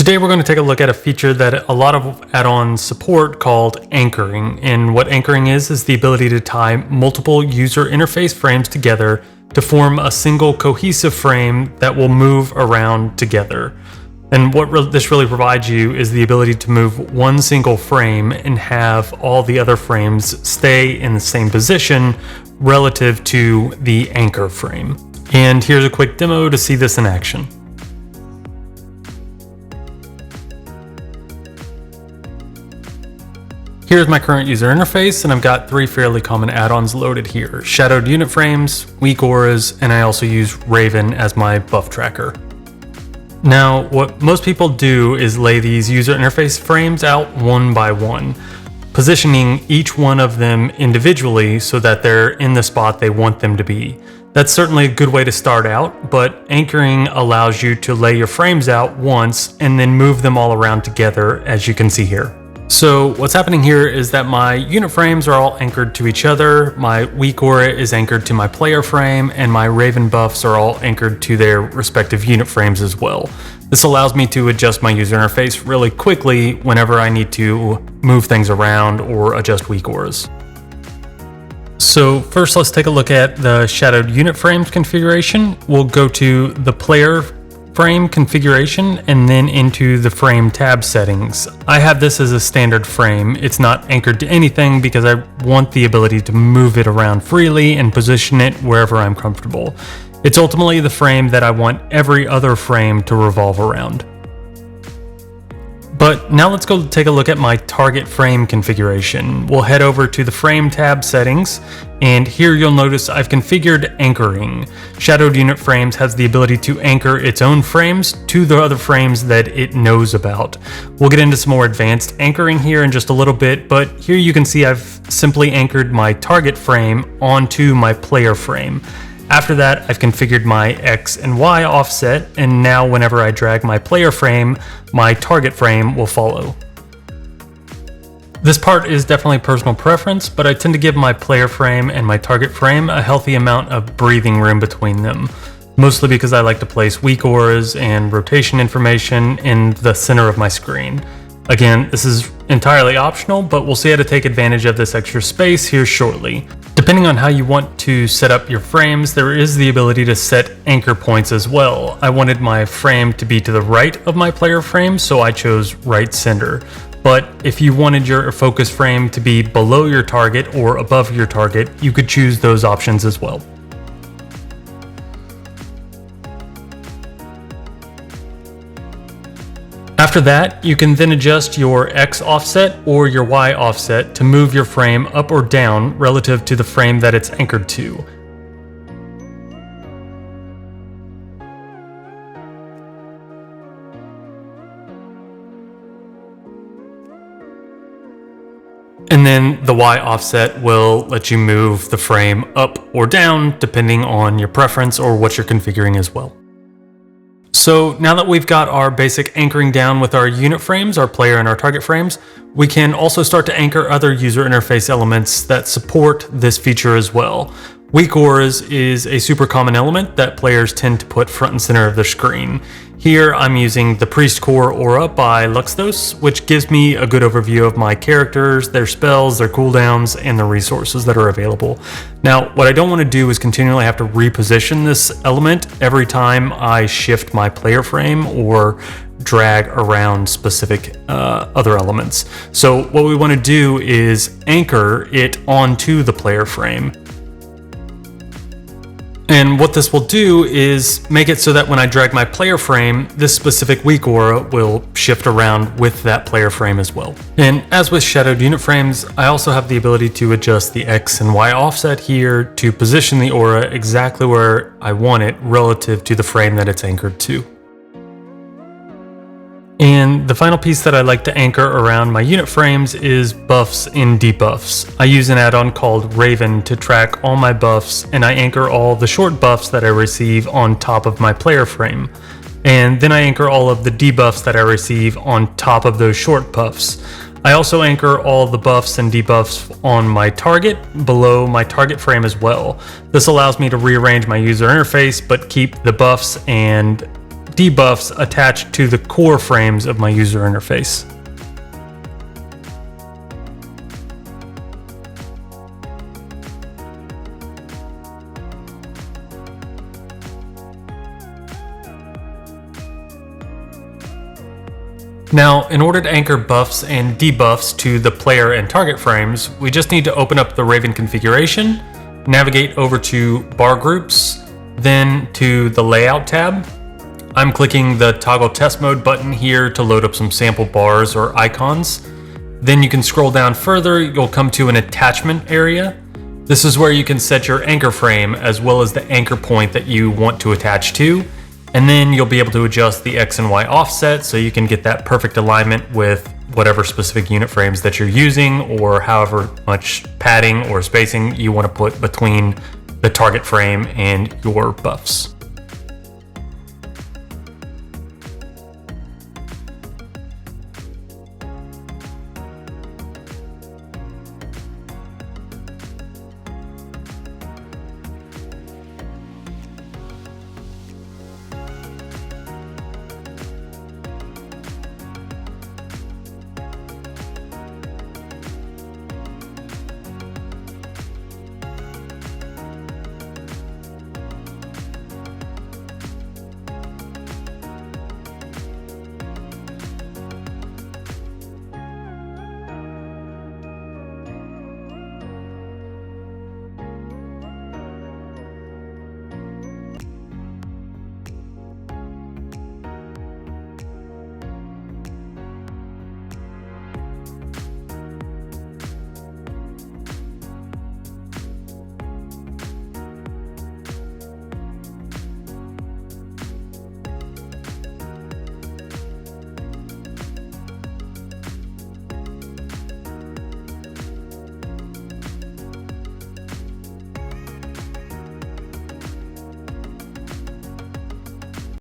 Today we're going to take a look at a feature that a lot of add-ons support called anchoring. And what anchoring is the ability to tie multiple user interface frames together to form a single cohesive frame that will move around together. And what this really provides you is the ability to move one single frame and have all the other frames stay in the same position relative to the anchor frame. And here's a quick demo to see this in action. Here's my current user interface, and I've got three fairly common add-ons loaded here: shadowed unit frames, WeakAuras, and I also use Raven as my buff tracker. Now, what most people do is lay these user interface frames out one by one, positioning each one of them individually so that they're in the spot they want them to be. That's certainly a good way to start out, but anchoring allows you to lay your frames out once and then move them all around together, as you can see here. So what's happening here is that my unit frames are all anchored to each other, my WeakAura is anchored to my player frame, and my Raven buffs are all anchored to their respective unit frames as well. This allows me to adjust my user interface really quickly whenever I need to move things around or adjust WeakAuras. So first, let's take a look at the shadowed unit frames configuration. We'll go to the player frame configuration and then into the frame tab settings. I have this as a standard frame. It's not anchored to anything because I want the ability to move it around freely and position it wherever I'm comfortable. It's ultimately the frame that I want every other frame to revolve around. But now let's go take a look at my target frame configuration. We'll head over to the frame tab settings, and here you'll notice I've configured anchoring. Shadowed unit frames has the ability to anchor its own frames to the other frames that it knows about. We'll get into some more advanced anchoring here in just a little bit, but here you can see I've simply anchored my target frame onto my player frame. After that, I've configured my X and Y offset, and now whenever I drag my player frame, my target frame will follow. This part is definitely personal preference, but I tend to give my player frame and my target frame a healthy amount of breathing room between them, mostly because I like to place WeakAuras and rotation information in the center of my screen. Again, this is entirely optional, but we'll see how to take advantage of this extra space here shortly. Depending on how you want to set up your frames, there is the ability to set anchor points as well. I wanted my frame to be to the right of my player frame, so I chose right center. But if you wanted your focus frame to be below your target or above your target, you could choose those options as well. After that, you can then adjust your X offset or your Y offset to move your frame up or down relative to the frame that it's anchored to. And then the Y offset will let you move the frame up or down depending on your preference or what you're configuring as well. So now that we've got our basic anchoring down with our unit frames, our player and our target frames, we can also start to anchor other user interface elements that support this feature as well. WeakAuras is a super common element that players tend to put front and center of their screen. Here I'm using the Priest Core Aura by Luxthos, which gives me a good overview of my characters, their spells, their cooldowns, and the resources that are available. Now, what I don't want to do is continually have to reposition this element every time I shift my player frame or drag around specific other elements. So what we want to do is anchor it onto the player frame. And what this will do is make it so that when I drag my player frame, this specific WeakAura will shift around with that player frame as well. And as with shadowed unit frames, I also have the ability to adjust the X and Y offset here to position the aura exactly where I want it relative to the frame that it's anchored to. And the final piece that I like to anchor around my unit frames is buffs and debuffs. I use an add-on called Raven to track all my buffs, and I anchor all the short buffs that I receive on top of my player frame. And then I anchor all of the debuffs that I receive on top of those short buffs. I also anchor all the buffs and debuffs on my target below my target frame as well. This allows me to rearrange my user interface but keep the buffs and debuffs attached to the core frames of my user interface. Now, in order to anchor buffs and debuffs to the player and target frames, we just need to open up the Raven configuration, navigate over to bar groups, then to the layout tab. I'm clicking the toggle test mode button here to load up some sample bars or icons. Then you can scroll down further, you'll come to an attachment area. This is where you can set your anchor frame as well as the anchor point that you want to attach to. And then you'll be able to adjust the X and Y offset so you can get that perfect alignment with whatever specific unit frames that you're using, or however much padding or spacing you want to put between the target frame and your buffs.